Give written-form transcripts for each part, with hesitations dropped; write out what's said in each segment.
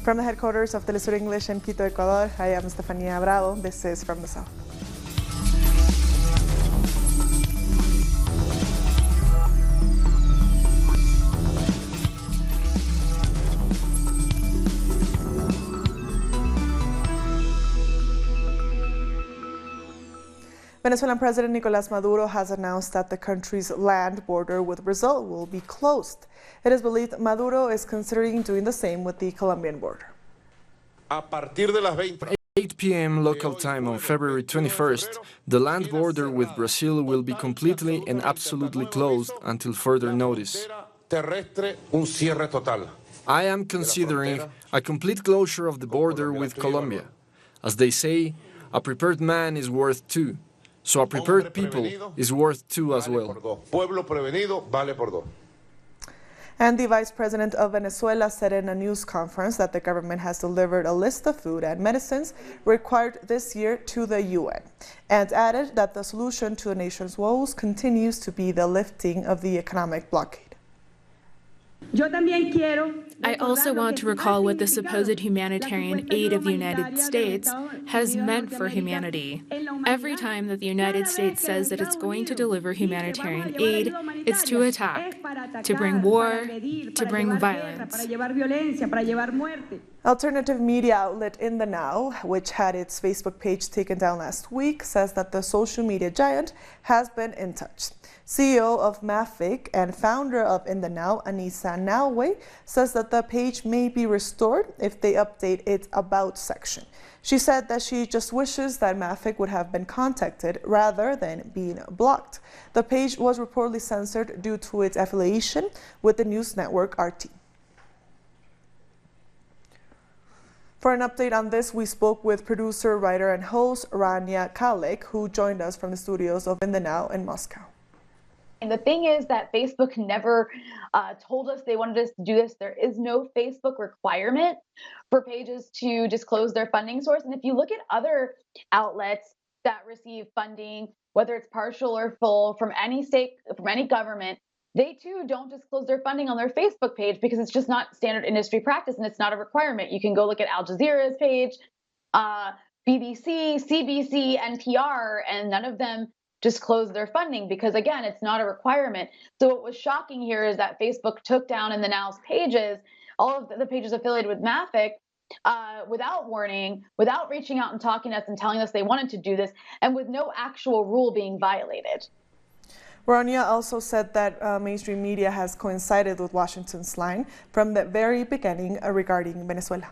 From the headquarters of Telesur English in Quito, Ecuador, I am Estefania Bravo. This is From the South. Venezuelan President Nicolas Maduro has announced that the country's land border with Brazil will be closed. It is believed Maduro is considering doing the same with the Colombian border. A partir de las 8 p.m. local time on February 21st, the land border with Brazil will be completely and absolutely closed until further notice. I am considering a complete closure of the border with Colombia. As they say, a prepared man is worth two. So a prepared people is worth two as well. And the Vice President of Venezuela said in a news conference that the government has delivered a list of food and medicines required this year to the UN, and added that the solution to the nation's woes continues to be the lifting of the economic blockade. I also want to recall what the supposed humanitarian aid of the United States has meant for humanity. Every time that the United States says that it's going to deliver humanitarian aid, it's to attack, to bring war, to bring violence. Alternative media outlet In the Now, which had its Facebook page taken down last week, says that the social media giant has been in touch. CEO of Mafic and founder of In the Now, Anissa Nawe, says that the page may be restored if they update its About section. She said that she just wishes that Mafic would have been contacted rather than being blocked. The page was reportedly censored due to its affiliation with the news network RT. For an update on this, we spoke with producer, writer, and host Rania Khalek, who joined us from the studios of In the Now in Moscow. And the thing is that Facebook never told us they wanted us to do this. There is no Facebook requirement for pages to disclose their funding source. And if you look at other outlets that receive funding, whether it's partial or full from any state, from any government, they too don't disclose their funding on their Facebook page because it's just not standard industry practice and it's not a requirement. You can go look at Al Jazeera's page, BBC, CBC, NPR, and none of them disclose their funding because, again, it's not a requirement. So what was shocking here is that Facebook took down In the Now's pages, all of the pages affiliated with Mafic, without warning, without reaching out and talking to us and telling us they wanted to do this, and with no actual rule being violated. Rania also said that mainstream media has coincided with Washington's line from the very beginning regarding Venezuela.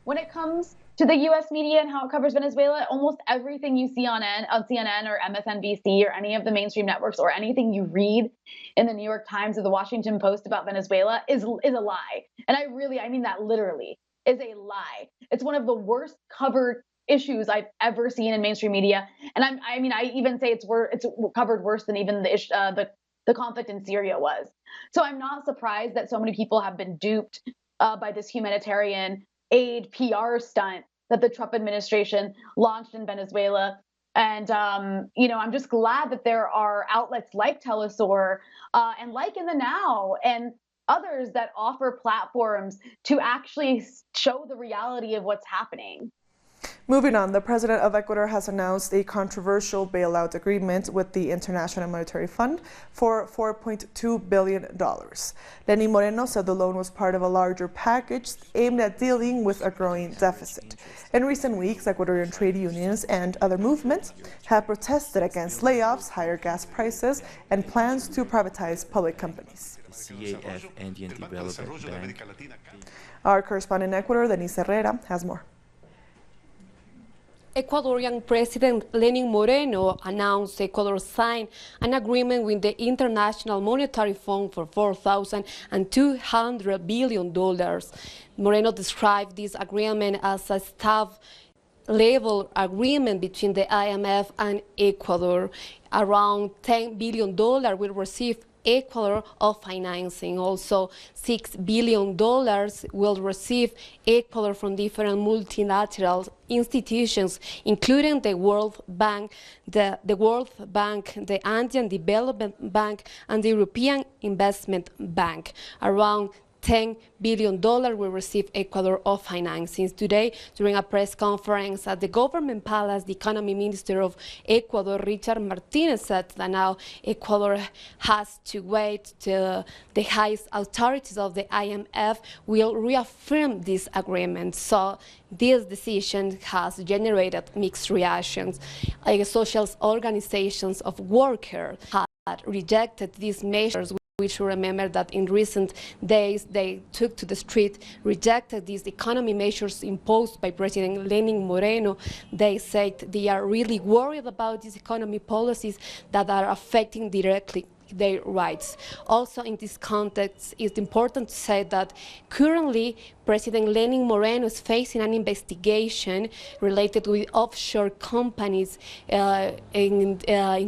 When it comes to the U.S. media and how it covers Venezuela, almost everything you see on CNN or MSNBC or any of the mainstream networks or anything you read in the New York Times or the Washington Post about Venezuela is a lie. And I mean that literally, is a lie. It's one of the worst covered issues I've ever seen in mainstream media. And I even say it's covered worse than even the conflict in Syria was. So I'm not surprised that so many people have been duped by this humanitarian aid PR stunt that the Trump administration launched in Venezuela. And, I'm just glad that there are outlets like Telesur and like In the Now and others that offer platforms to actually show the reality of what's happening. Moving on, the president of Ecuador has announced a controversial bailout agreement with the International Monetary Fund for $4.2 billion. Lenín Moreno said the loan was part of a larger package aimed at dealing with a growing deficit. In recent weeks, Ecuadorian trade unions and other movements have protested against layoffs, higher gas prices, and plans to privatize public companies. CAF Andean Development Bank. Our correspondent in Ecuador, Denise Herrera, has more. Ecuadorian President Lenín Moreno announced Ecuador signed an agreement with the International Monetary Fund for $4,200 billion. Moreno described this agreement as a staff-level agreement between the IMF and Ecuador. Around $10 billion will receive Ecuador of financing. Also, $6 billion will receive Ecuador from different multilateral institutions, including the World Bank, the Andean Development Bank, and the European Investment Bank. Around $10 billion will receive Ecuador of financing. Today, during a press conference at the government palace, the economy minister of Ecuador, Richard Martinez, said that now Ecuador has to wait till the highest authorities of the IMF will reaffirm this agreement. So this decision has generated mixed reactions. Social organizations of workers had rejected these measures. We should remember that in recent days they took to the street, rejected these economy measures imposed by President Lenin Moreno. They said they are really worried about these economy policies that are affecting directly their rights. Also in this context, it's important to say that currently President Lenin Moreno is facing an investigation related with offshore companies in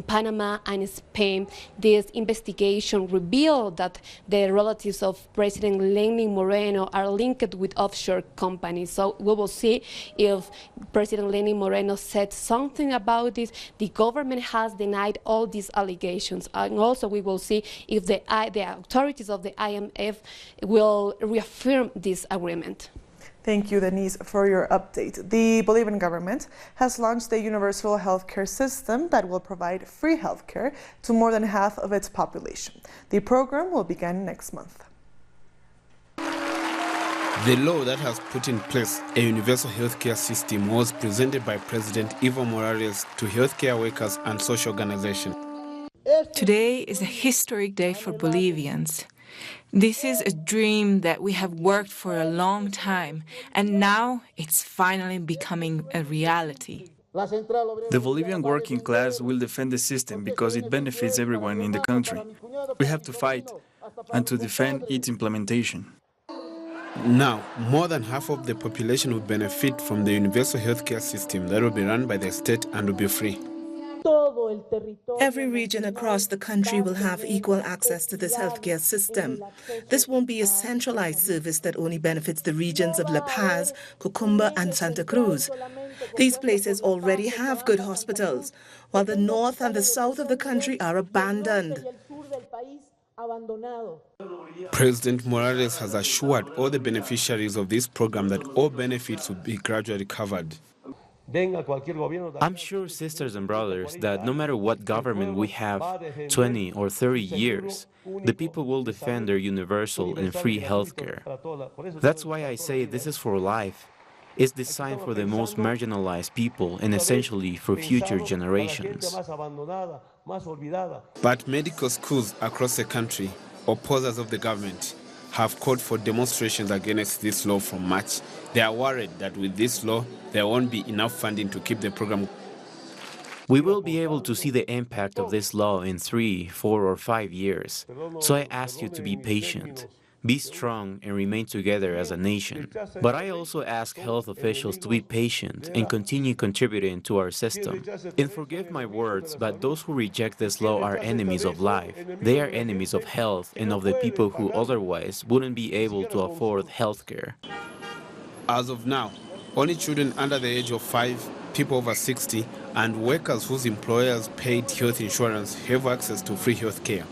Panama and Spain. This investigation revealed that the relatives of President Lenin Moreno are linked with offshore companies. So we will see if President Lenin Moreno said something about this. The government has denied all these allegations. And also we will see if the authorities of the IMF will reaffirm this agreement. Thank you, Denise, for your update. The Bolivian government has launched a universal healthcare system that will provide free healthcare to more than half of its population. The program will begin next month. The law that has put in place a universal healthcare system was presented by President Evo Morales to healthcare workers and social organizations. Today is a historic day for Bolivians. This is a dream that we have worked for a long time, and now it's finally becoming a reality. The Bolivian working class will defend the system because it benefits everyone in the country. We have to fight and to defend its implementation. Now, more than half of the population will benefit from the universal healthcare system that will be run by the state and will be free. Every region across the country will have equal access to this healthcare system. This won't be a centralized service that only benefits the regions of La Paz, Cocumba, and Santa Cruz. These places already have good hospitals, while the north and the south of the country are abandoned. President Morales has assured all the beneficiaries of this program that all benefits will be gradually covered. I'm sure, sisters and brothers, that no matter what government we have, 20 or 30 years, the people will defend their universal and free healthcare. That's why I say this is for life. It's designed for the most marginalized people and essentially for future generations. But medical schools across the country, opposers of the government, have called for demonstrations against this law from March. They are worried that with this law, there won't be enough funding to keep the program. We will be able to see the impact of this law in 3, 4, or 5 years. So I ask you to be patient, be strong, and remain together as a nation. But I also ask health officials to be patient and continue contributing to our system. And forgive my words, but those who reject this law are enemies of life. They are enemies of health and of the people who otherwise wouldn't be able to afford health care. As of now, only children under the age of 5, people over 60, and workers whose employers paid health insurance have access to free health care.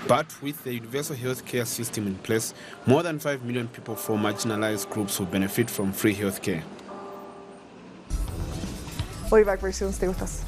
But with the universal health care system in place, more than 5 million people from marginalized groups will benefit from free health care. We'll be back very soon. Stay with us.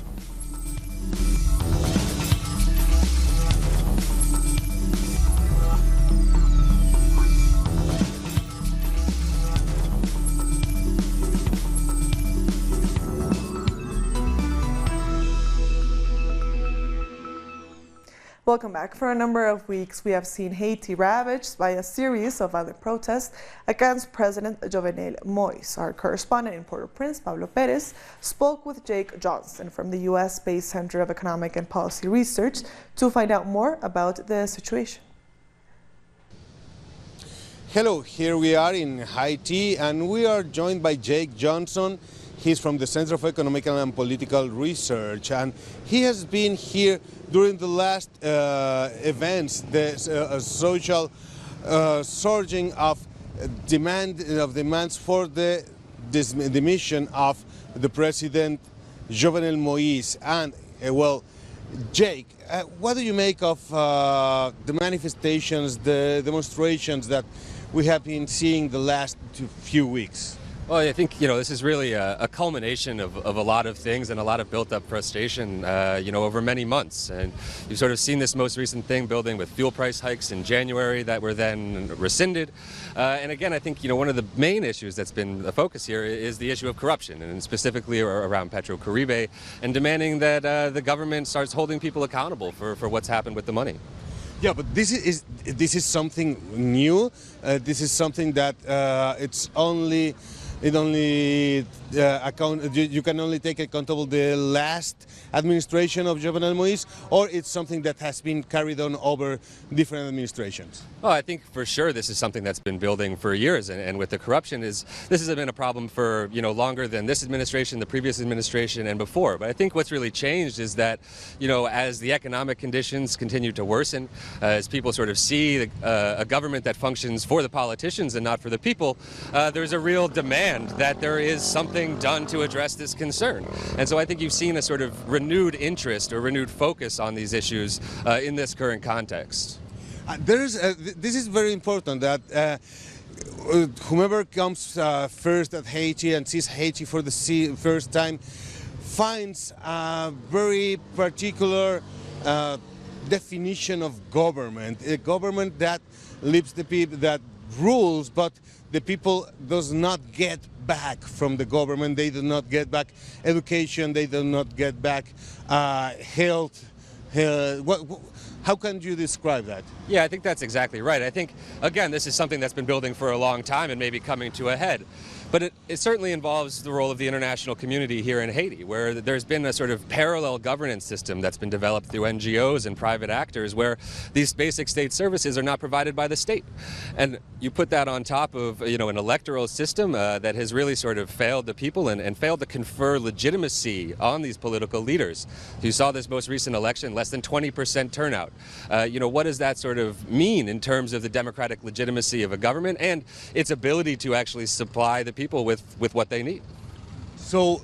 Welcome back. For a number of weeks, we have seen Haiti ravaged by a series of violent protests against President Jovenel Moïse. Our correspondent in Port-au-Prince, Pablo Perez, spoke with Jake Johnston from the U.S.-based Center of Economic and Policy Research to find out more about the situation. Hello, here we are in Haiti, and we are joined by Jake Johnston. He's from the Center of Economic and Political Research, and he has been here during the last events, the social surging of demands for the demission of the President Jovenel Moïse. And well, Jake, what do you make of the manifestations, the demonstrations that we have been seeing the last few weeks? Well, I think, this is really a culmination of a lot of things and a lot of built-up frustration, over many months. And you've sort of seen this most recent thing building with fuel price hikes in January that were then rescinded. And again, I think, one of the main issues that's been the focus here is the issue of corruption, and specifically around PetroCaribe, and demanding that the government starts holding people accountable for what's happened with the money. Yeah, but this is something new. This is something that you can only take accountable the last administration of Jovenel Moïse, or it's something that has been carried on over different administrations? Oh, I think for sure this is something that's been building for years, and with the corruption this has been a problem for longer than this administration, the previous administration, and before. But I think what's really changed is that as the economic conditions continue to worsen, as people sort of see a government that functions for the politicians and not for the people, there's a real demand that there is something done to address this concern. And so I think you've seen a sort of renewed interest or renewed focus on these issues in this current context. This is very important that whomever comes first at Haiti and sees Haiti for the first time finds a very particular definition of government, a government that leaves the people, that rules, but the people does not get back from the government. They do not get back education, they do not get back health. How can you describe that? Yeah, I think that's exactly right. I think, again, this is something that's been building for a long time and maybe coming to a head. But it certainly involves the role of the international community here in Haiti, where there's been a sort of parallel governance system that's been developed through NGOs and private actors, where these basic state services are not provided by the state. And you put that on top of an electoral system that has really sort of failed the people and failed to confer legitimacy on these political leaders. You saw this most recent election, less than 20% turnout. What does that sort of mean in terms of the democratic legitimacy of a government and its ability to actually supply the people with what they need? So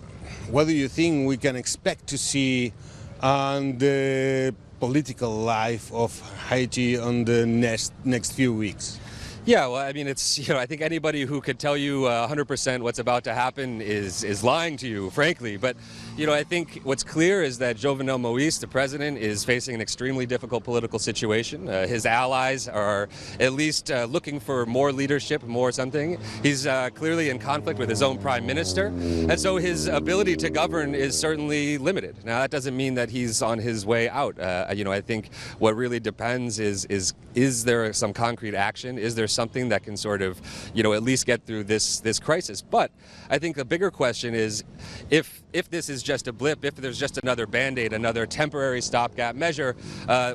what do you think we can expect to see on the political life of Haiti on the next few weeks? Yeah, well, I mean, it's, I think anybody who could tell you 100% what's about to happen is lying to you, frankly. But, I think what's clear is that Jovenel Moïse, the president, is facing an extremely difficult political situation. His allies are at least looking for more leadership, more something. He's clearly in conflict with his own prime minister. And so his ability to govern is certainly limited. Now, that doesn't mean that he's on his way out. I think what really depends is there some concrete action? Is there something that can sort of, at least get through this crisis? But I think the bigger question is if this is just a blip, if there's just another Band-Aid, another temporary stopgap measure,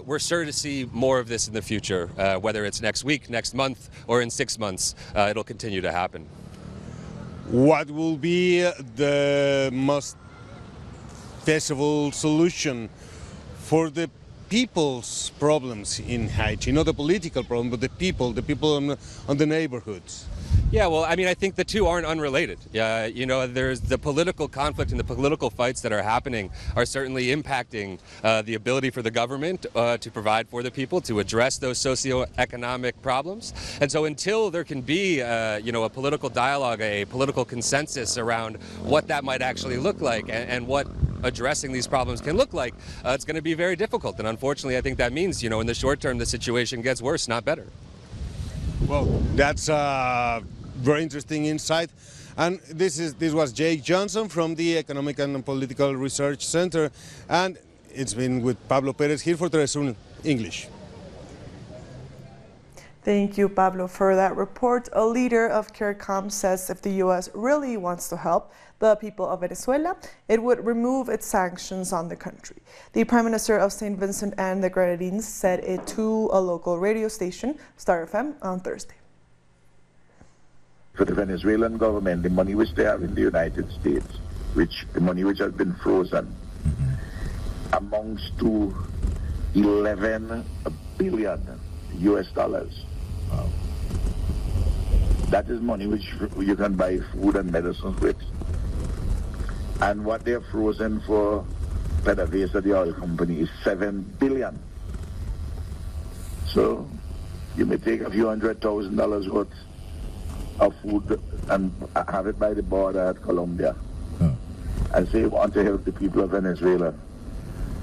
we're sure to see more of this in the future, whether it's next week, next month, or in 6 months, it'll continue to happen. What will be the most feasible solution for the people's problems in Haiti? Not the political problem, but the people on the neighborhoods. Yeah, well, I mean, I think the two aren't unrelated. There's the political conflict and the political fights that are happening are certainly impacting the ability for the government to provide for the people, to address those socioeconomic problems. And so until there can be, a political dialogue, a political consensus around what that might actually look like and what addressing these problems can look like, it's going to be very difficult. And unfortunately, I think that means, in the short term, the situation gets worse, not better. Well, that's very interesting insight. And this was Jake Johnson from the Economic and Political Research Center, and it's been with Pablo Perez here for Telesun English. Thank you, Pablo, for that report. A leader of CARICOM says if the U.S. really wants to help the people of Venezuela, it would remove its sanctions on the country. The Prime Minister of St. Vincent and the Grenadines said it to a local radio station, Star FM, on Thursday. For the Venezuelan government, the money which they have in the United States, the money which has been frozen, amounts to $11 billion US. Wow. That is money which you can buy food and medicines with. And what they're frozen for PDVSA, the oil company, is $7 billion. So You may take a few $100,000 worth of food and have it by the border at Colombia and say you want to help the people of Venezuela.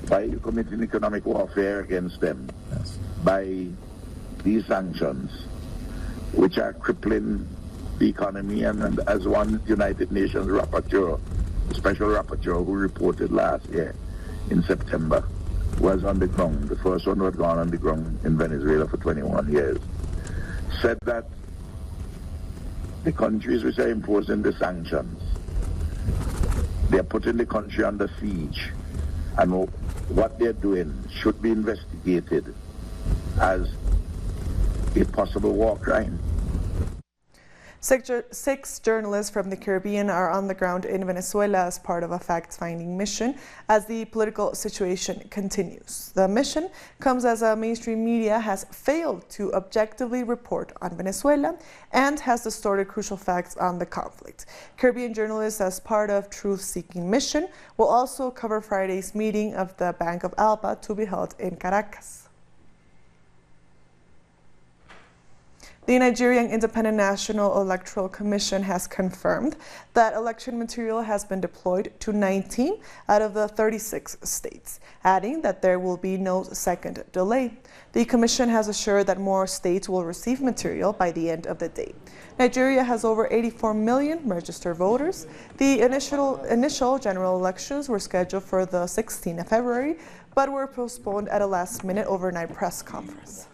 Why are you committing economic warfare against them by these sanctions, which are crippling the economy? And as one United Nations rapporteur, special rapporteur who reported last year in September, was on the ground, the first one who had gone on the ground in Venezuela for 21 years, said that the countries which are imposing the sanctions, they are putting the country under siege, and what they're doing should be investigated as a possible war crime. Six journalists from the Caribbean are on the ground in Venezuela as part of a fact-finding mission as the political situation continues. The mission comes as mainstream media has failed to objectively report on Venezuela and has distorted crucial facts on the conflict. Caribbean journalists, as part of truth-seeking mission, will also cover Friday's meeting of the Bank of Alba to be held in Caracas. The Nigerian Independent National Electoral Commission has confirmed that election material has been deployed to 19 out of the 36 states, adding that there will be no second delay. The commission has assured that more states will receive material by the end of the day. Nigeria has over 84 million registered voters. The initial general elections were scheduled for the 16th of February, but were postponed at a last-minute overnight press conference.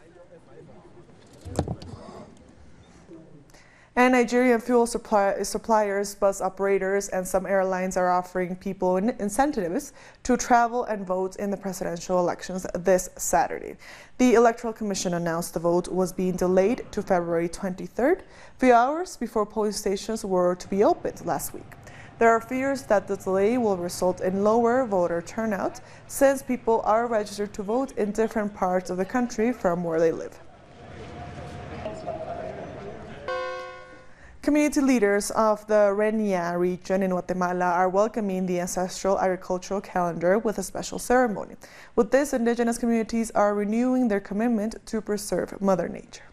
And Nigerian fuel suppliers, bus operators, and some airlines are offering people incentives to travel and vote in the presidential elections this Saturday. The Electoral Commission announced the vote was being delayed to February 23rd, a few hours before polling stations were to be opened last week. There are fears that the delay will result in lower voter turnout since people are registered to vote in different parts of the country from where they live. Community leaders of the Rania region in Guatemala are welcoming the ancestral agricultural calendar with a special ceremony. With this, indigenous communities are renewing their commitment to preserve Mother Nature.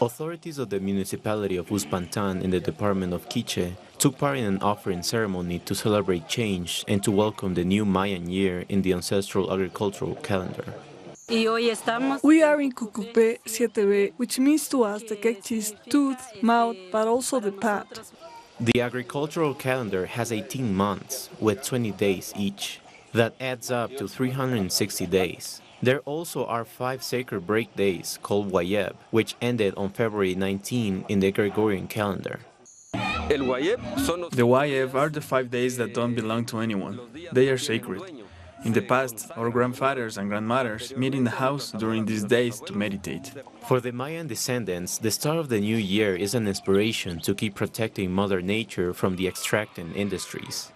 Authorities of the municipality of Uspantan in the department of Quiche took part in an offering ceremony to celebrate change and to welcome the new Mayan year in the ancestral agricultural calendar. We are in Cucupe 7B, which means to us the Quechis tooth, mouth, but also the path. The agricultural calendar has 18 months, with 20 days each. That adds up to 360 days. There also are 5 sacred break days called Wayeb, which ended on February 19 in the Gregorian calendar. The Wayeb are the 5 days that don't belong to anyone. They are sacred. In the past, our grandfathers and grandmothers meet in the house during these days to meditate. For the Mayan descendants, the start of the new year is an inspiration to keep protecting Mother Nature from the extracting industries.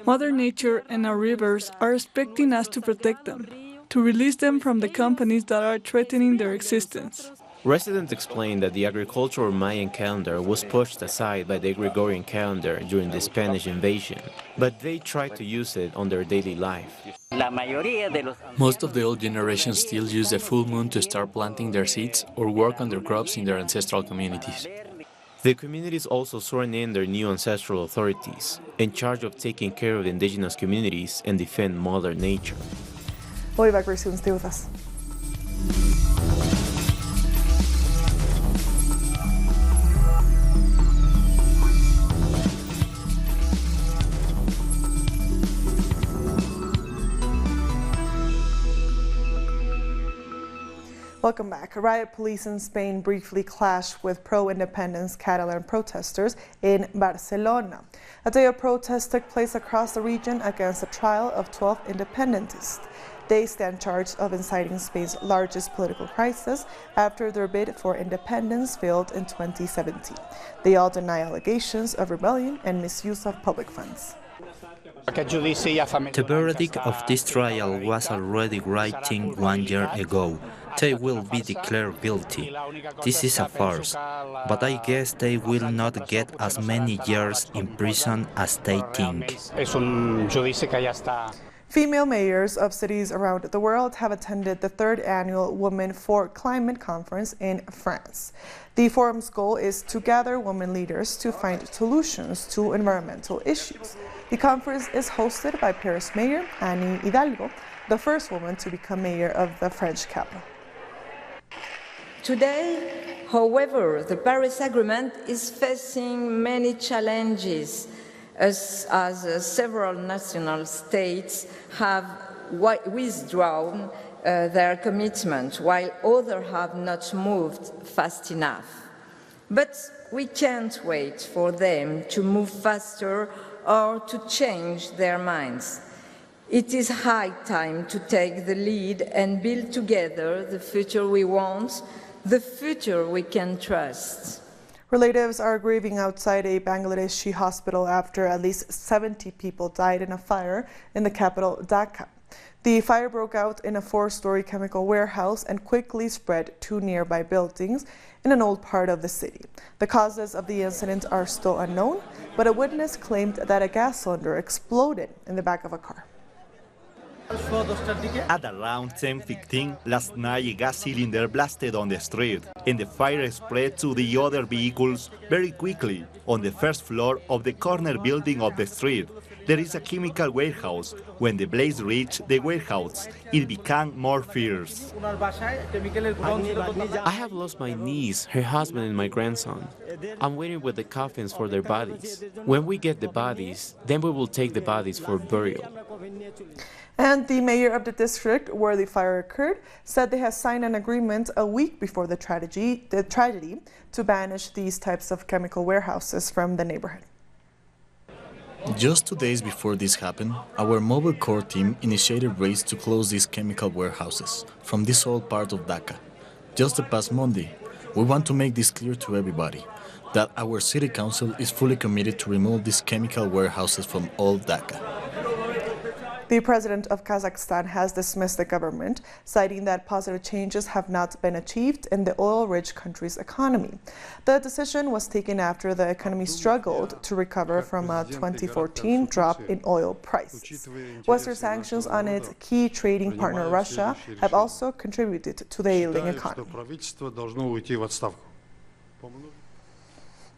Mother Nature and our rivers are expecting us to protect them, to release them from the companies that are threatening their existence. Residents explained that the agricultural Mayan calendar was pushed aside by the Gregorian calendar during the Spanish invasion, but they tried to use it on their daily life. Most of the old generation still use the full moon to start planting their seeds or work on their crops in their ancestral communities. The communities also sworn in their new ancestral authorities, in charge of taking care of the indigenous communities and defend Mother Nature. We'll be back very soon. Stay with us. Welcome back. Riot police in Spain briefly clashed with pro-independence Catalan protesters in Barcelona. A day of protest took place across the region against the trial of 12 independentists. They stand charged of inciting Spain's largest political crisis after their bid for independence failed in 2017. They all deny allegations of rebellion and misuse of public funds. The verdict of this trial was already written 1 year ago. They will be declared guilty. This is a farce, but I guess they will not get as many years in prison as they think. Female mayors of cities around the world have attended the 3rd annual Women for Climate Conference in France. The forum's goal is to gather women leaders to find solutions to environmental issues. The conference is hosted by Paris Mayor Anne Hidalgo, the first woman to become mayor of the French capital. Today, however, the Paris Agreement is facing many challenges as several national states have withdrawn their commitment, while others have not moved fast enough. But we can't wait for them to move faster or to change their minds. It is high time to take the lead and build together the future we want, the future we can trust. Relatives are grieving outside a Bangladeshi hospital after at least 70 people died in a fire in the capital, Dhaka. The fire broke out in a 4-story chemical warehouse and quickly spread to nearby buildings in an old part of the city. The causes of the incident are still unknown, but a witness claimed that a gas cylinder exploded in the back of a car. At around 10:15 last night, a gas cylinder blasted on the street, and the fire spread to the other vehicles very quickly. On the first floor of the corner building of the street, there is a chemical warehouse. When the blaze reached the warehouse, it became more fierce. I have lost my niece, her husband, and my grandson. I'm waiting with the coffins for their bodies. When we get the bodies, then we will take the bodies for burial. And the mayor of the district where the fire occurred said they have signed an agreement a week before the tragedy to banish these types of chemical warehouses from the neighborhood. Just 2 days before this happened, our mobile core team initiated raids to close these chemical warehouses from this old part of Dhaka. Just the past Monday, we want to make this clear to everybody, that our city council is fully committed to remove these chemical warehouses from old Dhaka. The president of Kazakhstan has dismissed the government, citing that positive changes have not been achieved in the oil-rich country's economy. The decision was taken after the economy struggled to recover from a 2014 drop in oil prices. Western sanctions on its key trading partner Russia have also contributed to the ailing economy.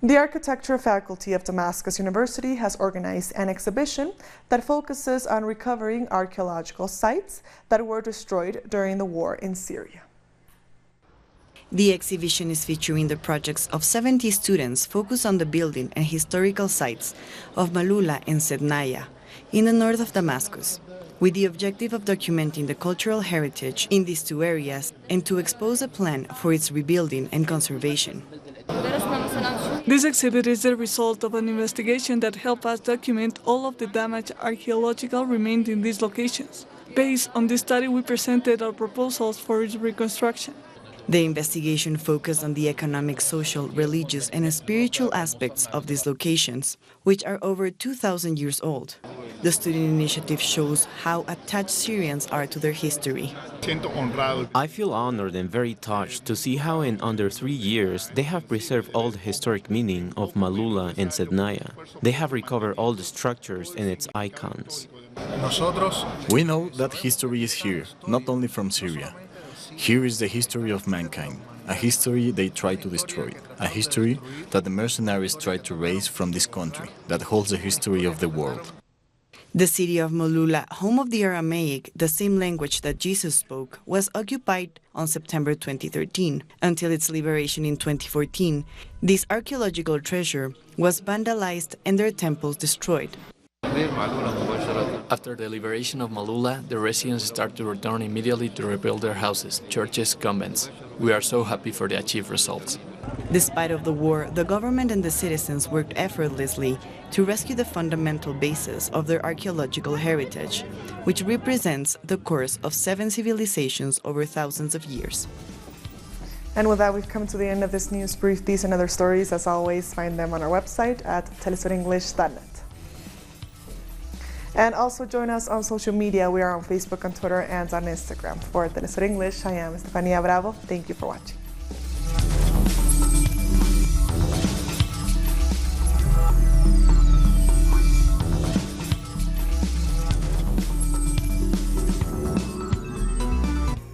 The architecture faculty of Damascus University has organized an exhibition that focuses on recovering archaeological sites that were destroyed during the war in Syria. The exhibition is featuring the projects of 70 students focused on the building and historical sites of Malula and Sednaya in the north of Damascus, with the objective of documenting the cultural heritage in these two areas and to expose a plan for its rebuilding and conservation. This exhibit is the result of an investigation that helped us document all of the damaged archaeological remains in these locations. Based on this study, we presented our proposals for its reconstruction. The investigation focused on the economic, social, religious, and spiritual aspects of these locations, which are over 2,000 years old. The student initiative shows how attached Syrians are to their history. I feel honored and very touched to see how in under 3 years they have preserved all the historic meaning of Malula and Sednaya. They have recovered all the structures and its icons. We know that history is here, not only from Syria. Here is the history of mankind, a history they tried to destroy, a history that the mercenaries tried to erase from this country that holds the history of the world. The city of Malula, home of the Aramaic, the same language that Jesus spoke, was occupied on September 2013. Until its liberation in 2014, this archaeological treasure was vandalized and their temples destroyed. After the liberation of Malula, the residents started to return immediately to rebuild their houses, churches, convents. We are so happy for the achieved results. Despite of the war, the government and the citizens worked effortlessly to rescue the fundamental basis of their archaeological heritage, which represents the course of 7 civilizations over thousands of years. And with that, we've come to the end of this news brief. These and other stories, as always, find them on our website at telesurenglish.net. And also join us on social media. We are on Facebook, on Twitter, and on Instagram. For Telesur English, I am Estefania Bravo. Thank you for watching.